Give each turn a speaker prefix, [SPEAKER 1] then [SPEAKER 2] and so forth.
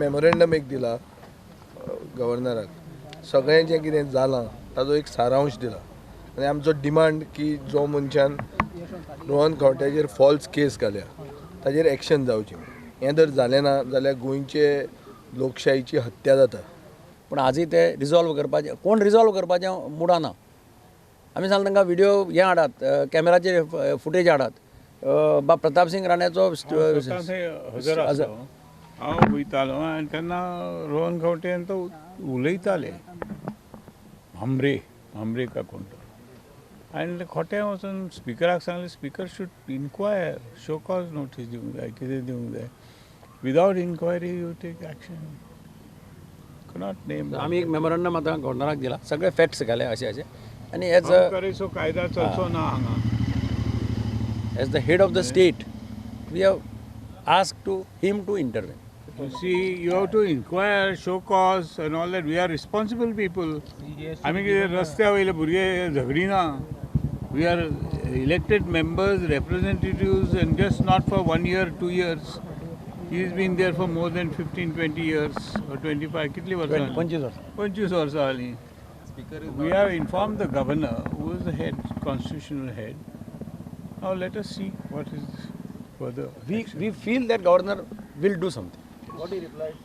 [SPEAKER 1] Memorandum एक दिला गव्हर्नराक सगळें जें कितें जालां ताजो एक सारांश दिला आनी आमचो डिमांड की जो मनशान रोहन खंवटेचेर फॉल्स केस घाल्या ताजेर एक्शन जावची. हें जर जालें ना जाल्यार गोंयचे लोकशायेची हत्या जाता.
[SPEAKER 2] पूण आजूय ते रिजॉल्व करपाचें कोण रिजॉल्व करपाचें मुडा ना. आमी सांगले तांकां व्हिडिओ हे हाडात, कॅमेराचेर फुटेज हाडात. बा प्रताप सिंग राण्याचो
[SPEAKER 3] हांव वयतालो आनी तेन्ना रोहन खंवटेन तो उलयताले भामरे का कोण तो आनी खोटें वचून स्पिकराक सांगलें speaker should inquire show cause notice दिवंक जाय कितें दिवंक जाय. Without inquiry you take action. Not name.
[SPEAKER 2] आमी एक मेमोरेंडम आतां गव्हर्नराक दिला सगळे फॅक्ट्स घाले अशें आनी
[SPEAKER 3] सो कायदा चलचो ना हांगा.
[SPEAKER 2] As the head of the state, we have asked him to intervene.
[SPEAKER 3] You see, you have to inquire, show cause and all that. We are responsible people. I mean, रस्त्या वयले भुरगे झगडीना. We are elected members, representatives, and just not for 1 year, 2 years. He's been there for more than 15, 20 years or 25. कितली वर्षां? 25 वर्षां जालीं. We have informed the governor, who is the head, constitutional head. Now let us see what is further.
[SPEAKER 2] We feel that governor will do something.
[SPEAKER 4] What he replied?